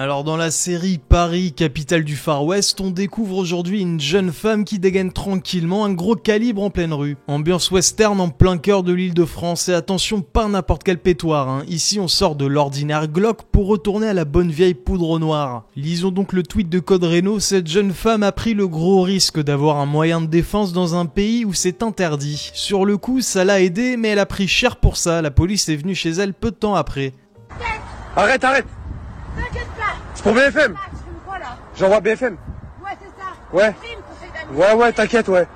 Alors dans la série Paris, capitale du Far West, on découvre aujourd'hui une jeune femme qui dégaine tranquillement un gros calibre en pleine rue. Ambiance western en plein cœur de l'Île-de-France et attention, pas n'importe quel pétoire, hein. Ici on sort de l'ordinaire Glock pour retourner à la bonne vieille poudre noire. Lisons donc le tweet de Code Reno, cette jeune femme a pris le gros risque d'avoir un moyen de défense dans un pays où c'est interdit. Sur le coup, ça l'a aidé, mais elle a pris cher pour ça, la police est venue chez elle peu de temps après. Arrête. T'inquiète pas. C'est pour BFM. Tu fais quoi là? J'envoie BFM. Ouais, c'est ça. Ouais. Crime qu'on fait d'amis. Ouais, t'inquiète, ouais.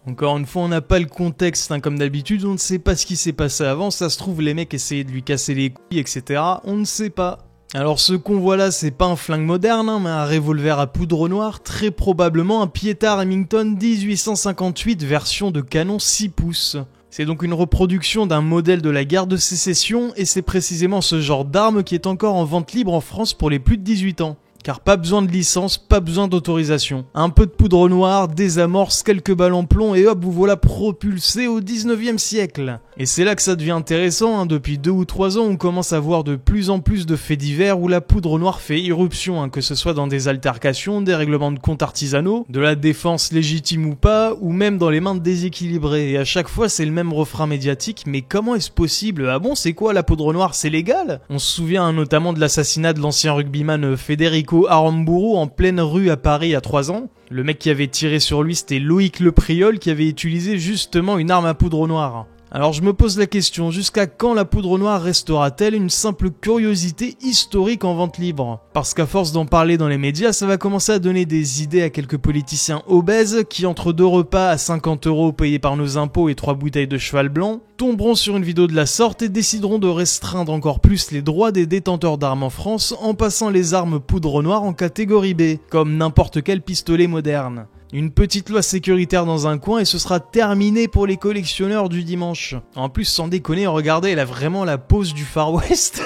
Encore une fois, on n'a pas le contexte, hein, comme d'habitude, on ne sait pas ce qui s'est passé avant, ça se trouve les mecs essayaient de lui casser les couilles, etc. On ne sait pas. Alors ce qu'on voit là, c'est pas un flingue moderne, hein, mais un revolver à poudre noire, très probablement un Pietà Remington 1858 version de canon 6 pouces. C'est donc une reproduction d'un modèle de la guerre de sécession, et c'est précisément ce genre d'arme qui est encore en vente libre en France pour les plus de 18 ans. Car pas besoin de licence, pas besoin d'autorisation. Un peu de poudre noire, des amorces, quelques balles en plomb et hop, vous voilà propulsé au 19e siècle. Et c'est là que ça devient intéressant, hein. Depuis 2 ou 3 ans, on commence à voir de plus en plus de faits divers où la poudre noire fait irruption, hein, que ce soit dans des altercations, des règlements de compte artisanaux, de la défense légitime ou pas, ou même dans les mains de déséquilibrés. Et à chaque fois, c'est le même refrain médiatique, mais comment est-ce possible? Ah bon, c'est quoi la poudre noire? C'est légal? On se souvient hein, notamment de l'assassinat de l'ancien rugbyman Federico Aramburu en pleine rue à Paris il y a 3 ans. Le mec qui avait tiré sur lui, c'était Loïc Le Priol qui avait utilisé justement une arme à poudre noire. Alors je me pose la question, jusqu'à quand la poudre noire restera-t-elle une simple curiosité historique en vente libre? Parce qu'à force d'en parler dans les médias, ça va commencer à donner des idées à quelques politiciens obèses qui, entre 2 repas à 50 € payés par nos impôts et 3 bouteilles de cheval blanc, tomberont sur une vidéo de la sorte et décideront de restreindre encore plus les droits des détenteurs d'armes en France en passant les armes poudre noire en catégorie B, comme n'importe quel pistolet moderne. Une petite loi sécuritaire dans un coin et ce sera terminé pour les collectionneurs du dimanche. En plus, sans déconner, regardez, elle a vraiment la pose du Far West.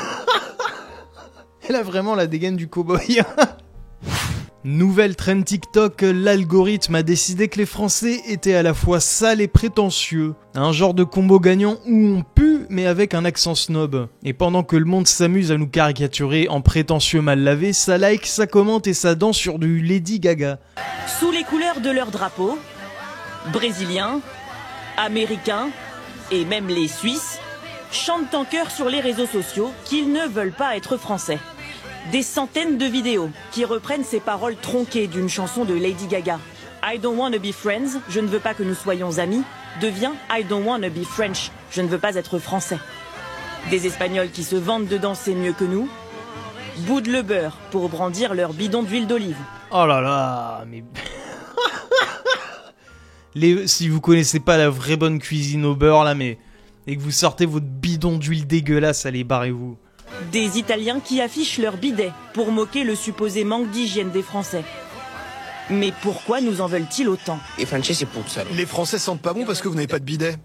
Elle a vraiment la dégaine du cowboy. Nouvelle trend TikTok, l'algorithme a décidé que les Français étaient à la fois sales et prétentieux. Un genre de combo gagnant où on pue, mais avec un accent snob. Et pendant que le monde s'amuse à nous caricaturer en prétentieux mal lavés, ça like, ça commente et ça danse sur du Lady Gaga. Sous les couleurs de leur drapeau, brésiliens, américains et même les Suisses chantent en chœur sur les réseaux sociaux qu'ils ne veulent pas être français. Des centaines de vidéos qui reprennent ces paroles tronquées d'une chanson de Lady Gaga. I don't wanna be friends, je ne veux pas que nous soyons amis, devient I don't wanna be French, je ne veux pas être français. Des Espagnols qui se vantent de danser mieux que nous, boudent le beurre pour brandir leur bidon d'huile d'olive. Oh là là, mais... Si vous connaissez pas la vraie bonne cuisine au beurre là, mais... Et que vous sortez votre bidon d'huile dégueulasse, allez, barrez-vous. Des Italiens qui affichent leur bidet pour moquer le supposé manque d'hygiène des Français. Mais pourquoi nous en veulent-ils autant? Les Français sentent pas bon parce que vous n'avez pas de bidet.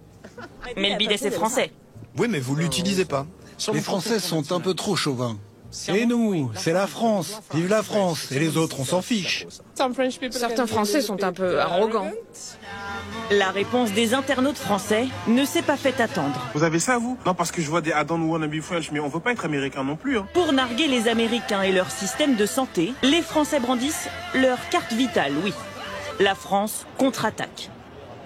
Mais le bidet c'est français. Oui, mais vous l'utilisez pas. Les Français sont un peu trop chauvins. Et nous, c'est la France. Vive la France. Et les autres, on s'en fiche. Certains Français sont un peu arrogants. La réponse des internautes français ne s'est pas fait attendre. Vous avez ça, vous? Non, parce que je vois des I don't wanna be French, mais on veut pas être américain non plus, hein. Pour narguer les Américains et leur système de santé, les Français brandissent leur carte vitale, oui. La France contre-attaque.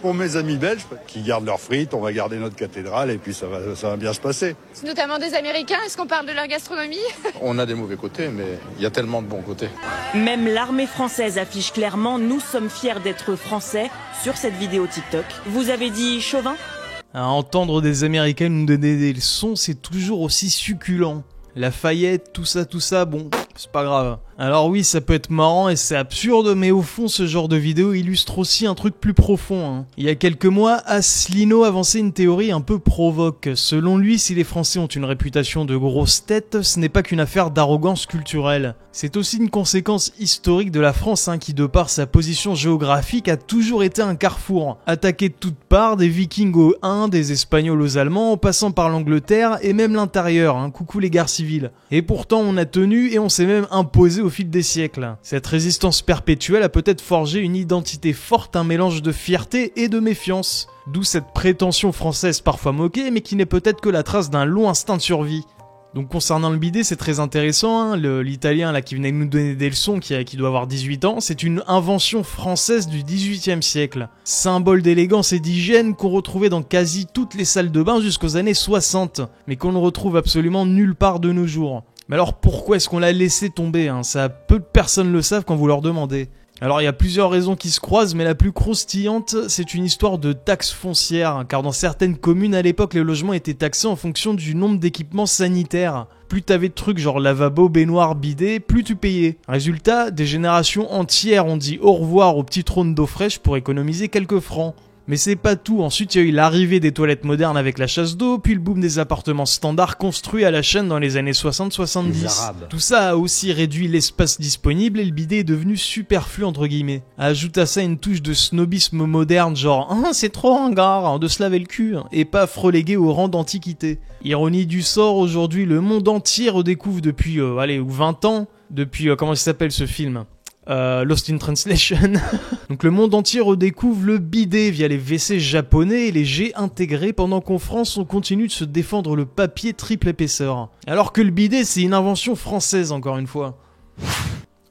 Pour mes amis belges, qui gardent leurs frites, on va garder notre cathédrale et puis ça va bien se passer. Notamment des Américains, est-ce qu'on parle de leur gastronomie? On a des mauvais côtés, mais il y a tellement de bons côtés. Même l'armée française affiche clairement « Nous sommes fiers d'être français » sur cette vidéo TikTok. Vous avez dit chauvin? À entendre des Américains nous donner des leçons, c'est toujours aussi succulent. Lafayette, tout ça, bon, c'est pas grave. Alors oui, ça peut être marrant et c'est absurde, mais au fond, ce genre de vidéo illustre aussi un truc plus profond, hein. Il y a quelques mois, Asselineau avançait une théorie un peu provoque. Selon lui, si les Français ont une réputation de grosse tête, ce n'est pas qu'une affaire d'arrogance culturelle. C'est aussi une conséquence historique de la France, hein, qui de par sa position géographique a toujours été un carrefour. Attaqué de toutes parts, des Vikings aux Huns, des Espagnols aux Allemands, en passant par l'Angleterre et même l'intérieur, hein, coucou les guerres civiles. Et pourtant, on a tenu et on s'est même imposé au fil des siècles. Cette résistance perpétuelle a peut-être forgé une identité forte, un mélange de fierté et de méfiance. D'où cette prétention française parfois moquée, mais qui n'est peut-être que la trace d'un long instinct de survie. Donc concernant le bidet, c'est très intéressant, hein. L'italien là qui venait nous donner des leçons, qui doit avoir 18 ans, c'est une invention française du 18e siècle. Symbole d'élégance et d'hygiène qu'on retrouvait dans quasi toutes les salles de bain jusqu'aux années 60, mais qu'on ne retrouve absolument nulle part de nos jours. Mais alors pourquoi est-ce qu'on l'a laissé tomber, hein? Ça, peu de personnes le savent quand vous leur demandez. Alors il y a plusieurs raisons qui se croisent, mais la plus croustillante, c'est une histoire de taxe foncière, car dans certaines communes à l'époque, les logements étaient taxés en fonction du nombre d'équipements sanitaires. Plus t'avais de trucs genre lavabo, baignoire, bidet, plus tu payais. Résultat, des générations entières ont dit au revoir au petit trône d'eau fraîche pour économiser quelques francs. Mais c'est pas tout, ensuite il y a eu l'arrivée des toilettes modernes avec la chasse d'eau, puis le boom des appartements standards construits à la chaîne dans les années 60-70. Tout ça a aussi réduit l'espace disponible et le bidet est devenu superflu entre guillemets. Ajoute à ça une touche de snobisme moderne genre « Ah, c'est trop ringard de se laver le cul » et paf relégué au rang d'antiquité. Ironie du sort, aujourd'hui le monde entier redécouvre depuis 20 ans, depuis comment il s'appelle ce film ? Lost in Translation. Donc le monde entier redécouvre le bidet via les WC japonais et les jets intégrés, pendant qu'en France on continue de se défendre le papier triple épaisseur. Alors que le bidet c'est une invention française encore une fois.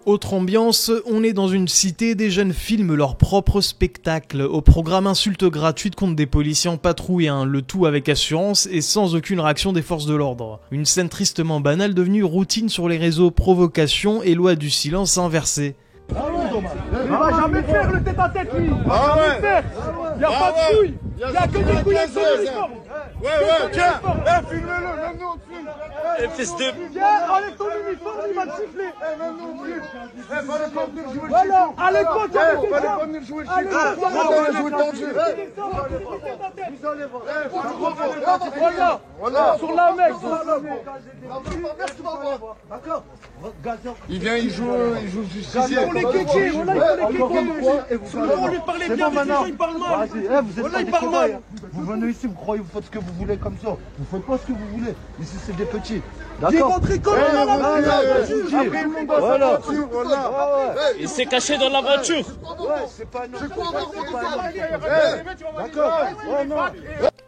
Autre ambiance, on est dans une cité, des jeunes filment leur propre spectacle, au programme insultes gratuites contre des policiers en patrouille, hein, le tout avec assurance et sans aucune réaction des forces de l'ordre. Une scène tristement banale devenue routine sur les réseaux, provocation et loi du silence inversée. Il va jamais faire le tête-à-tête, lui. Il va jamais faire. Il y a pas de couilles. Il y a que des couilles avec son uniforme. Ouais, tiens. Filme-le, même nous on te filme. Fils de... Viens, enlève ton uniforme, il va te siffler. Même nous on te filme. Fallait pas venir jouer le chiffre. Voilà, à l'époque, fallait pas venir jouer le chiffre. Voilà, sur la mec. D'accord. Il vient, il joue justicier. On les kékés, on lui parlait bien, mais déjà il parle mal. Voilà, il parle mal. Vous venez ici, vous croyez, vous faites ce que vous voulez comme ça. Vous faites pas ce que vous voulez. Ici, c'est des petits. D'accord. Voilà. Il s'est caché dans la voiture. Ouais, c'est pas d'accord.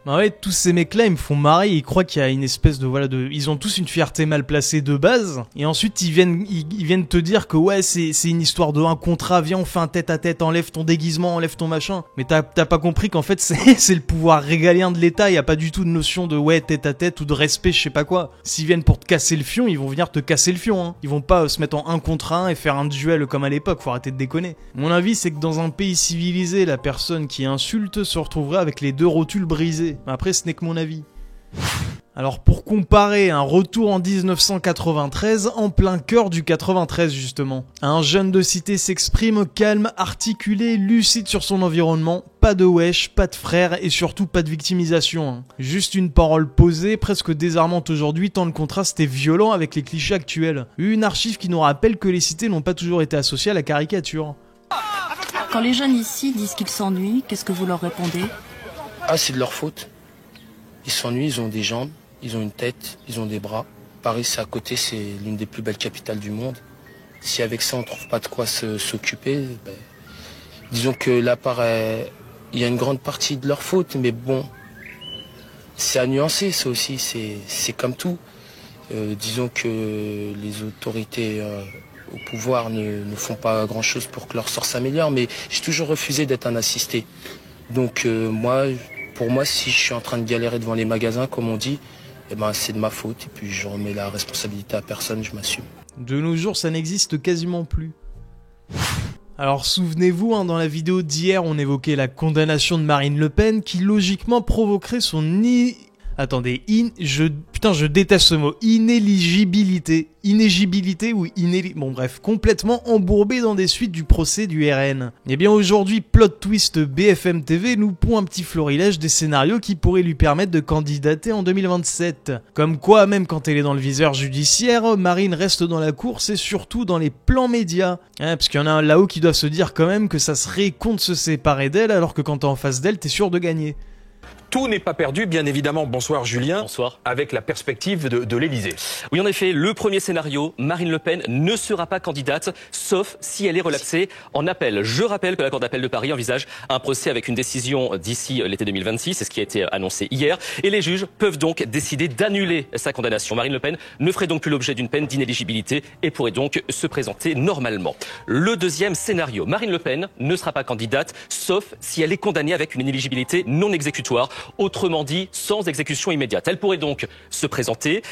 Bah ouais, tous ces mecs-là, ils me font marrer, ils croient qu'il y a une espèce de ils ont tous une fierté mal placée de base, et ensuite ils viennent te dire que ouais, c'est une histoire de un contrat, viens on fait un tête-à-tête, enlève ton déguisement, enlève ton machin. Mais t'as pas compris qu'en fait c'est le pouvoir régalien de l'État, y a pas du tout de notion de ouais, tête-à-tête ou de respect, je sais pas quoi. S'ils viennent pour te casser le fion, ils vont venir te casser le fion, hein. Ils vont pas se mettre en 1 contre 1 et faire un duel comme à l'époque, faut arrêter de déconner. Mon avis, c'est que dans un pays civilisé, la personne qui insulte se retrouverait avec les 2 rotules brisées. Après, ce n'est que mon avis. Alors pour comparer, un retour en 1993, en plein cœur du 93 justement. Un jeune de cité s'exprime calme, articulé, lucide sur son environnement, pas de wesh, pas de frère et surtout pas de victimisation. Hein. Juste une parole posée, presque désarmante aujourd'hui tant le contraste est violent avec les clichés actuels. Une archive qui nous rappelle que les cités n'ont pas toujours été associées à la caricature. Quand les jeunes ici disent qu'ils s'ennuient, qu'est-ce que vous leur répondez ? Ah, c'est de leur faute. Ils s'ennuient, ils ont des jambes, ils ont une tête, ils ont des bras. Paris, c'est à côté, c'est l'une des plus belles capitales du monde. Si avec ça, on ne trouve pas de quoi s'occuper, disons que là, il y a une grande partie de leur faute, mais bon, c'est à nuancer, ça aussi, c'est comme tout. Disons que les autorités au pouvoir ne font pas grand-chose pour que leur sort s'améliore, mais j'ai toujours refusé d'être un assisté. Donc pour moi, si je suis en train de galérer devant les magasins, comme on dit, c'est de ma faute. Et puis je remets la responsabilité à personne, je m'assume. De nos jours, ça n'existe quasiment plus. Alors souvenez-vous, hein, dans la vidéo d'hier, on évoquait la condamnation de Marine Le Pen qui logiquement provoquerait son je déteste ce mot. Inéligibilité. Bon bref, complètement embourbé dans des suites du procès du RN. Et bien aujourd'hui, plot twist BFM TV nous pond un petit florilège des scénarios qui pourraient lui permettre de candidater en 2027. Comme quoi, même quand elle est dans le viseur judiciaire, Marine reste dans la course et surtout dans les plans médias. Hein, parce qu'il y en a un là-haut qui doivent se dire quand même que ça serait con de se séparer d'elle alors que quand t'es en face d'elle, t'es sûr de gagner. tout n'est pas perdu, bien évidemment. Bonsoir Julien. Bonsoir. Avec la perspective de l'Elysée. Oui, en effet, le premier scénario, Marine Le Pen ne sera pas candidate, sauf si elle est relaxée en appel. Je rappelle que la Cour d'appel de Paris envisage un procès avec une décision d'ici l'été 2026, c'est ce qui a été annoncé hier, et les juges peuvent donc décider d'annuler sa condamnation. Marine Le Pen ne ferait donc plus l'objet d'une peine d'inéligibilité et pourrait donc se présenter normalement. Le deuxième scénario, Marine Le Pen ne sera pas candidate, sauf si elle est condamnée avec une inéligibilité non exécutoire, autrement dit sans exécution immédiate. Elle pourrait donc se présenter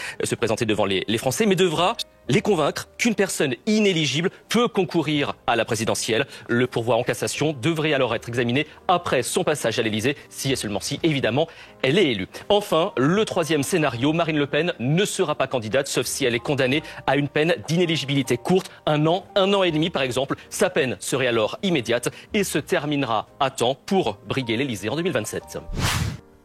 devant les Français, mais devra les convaincre qu'une personne inéligible peut concourir à la présidentielle. Le pourvoi en cassation devrait alors être examiné après son passage à l'Elysée, si et seulement si, évidemment, elle est élue. Enfin, le troisième scénario, Marine Le Pen ne sera pas candidate, sauf si elle est condamnée à une peine d'inéligibilité courte, 1 an et demi par exemple. Sa peine serait alors immédiate et se terminera à temps pour briguer l'Elysée en 2027.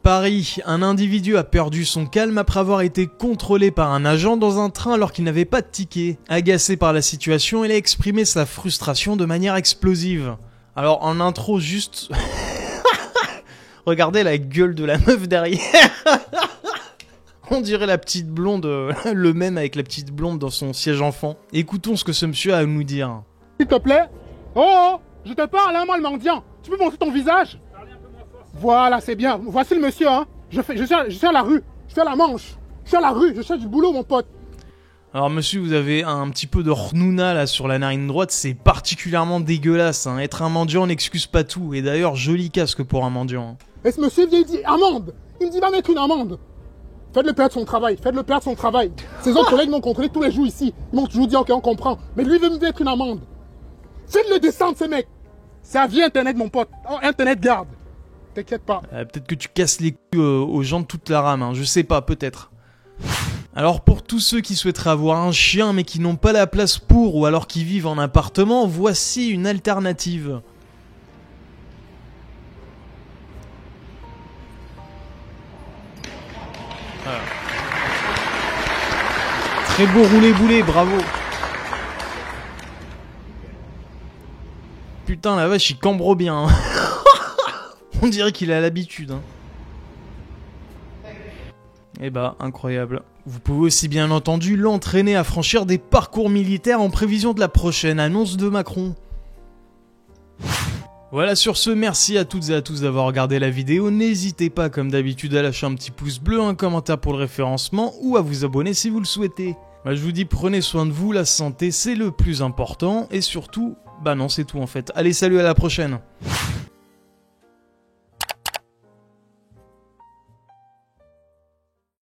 Paris, un individu a perdu son calme après avoir été contrôlé par un agent dans un train alors qu'il n'avait pas de ticket. Agacé par la situation, il a exprimé sa frustration de manière explosive. Alors en intro juste... Regardez la gueule de la meuf derrière. On dirait la petite blonde, le même avec la petite blonde dans son siège enfant. Écoutons ce que ce monsieur a à nous dire. S'il te plaît. Oh, je te parle, hein, moi le mendiant. Tu peux montrer ton visage? Voilà, c'est bien. Voici le monsieur, hein. Je suis à la rue. Je suis à la Manche. Je suis à la rue. Je cherche du boulot, mon pote. Alors, monsieur, vous avez un petit peu de rnouna, là, sur la narine droite. C'est particulièrement dégueulasse, hein. Être un mendiant n'excuse pas tout. Et d'ailleurs, joli casque pour un mendiant. Et ce monsieur vient, il dit amende. Il me dit, va mettre une amende. Faites-le perdre son travail. Faites-le perdre son travail. Ses autres collègues m'ont contrôlé tous les jours ici. Ils m'ont toujours dit, ok, on comprend. Mais lui veut me mettre une amende. Faites-le descendre, ces mecs. C'est à vie Internet, mon pote. Oh, Internet garde. T'inquiète pas. Peut-être que tu casses les couilles aux gens de toute la rame, hein. Je sais pas, peut-être. Alors pour tous ceux qui souhaiteraient avoir un chien mais qui n'ont pas la place pour ou alors qui vivent en appartement, voici une alternative. Voilà. Très beau roulé-boulé, bravo. Putain la vache, il cambre bien. Hein. On dirait qu'il a l'habitude. Hein. Eh bah, incroyable. Vous pouvez aussi bien entendu l'entraîner à franchir des parcours militaires en prévision de la prochaine annonce de Macron. Voilà, sur ce, merci à toutes et à tous d'avoir regardé la vidéo. N'hésitez pas, comme d'habitude, à lâcher un petit pouce bleu, un commentaire pour le référencement ou à vous abonner si vous le souhaitez. Bah, je vous dis, prenez soin de vous, la santé c'est le plus important et surtout, bah non, c'est tout en fait. Allez, salut, à la prochaine.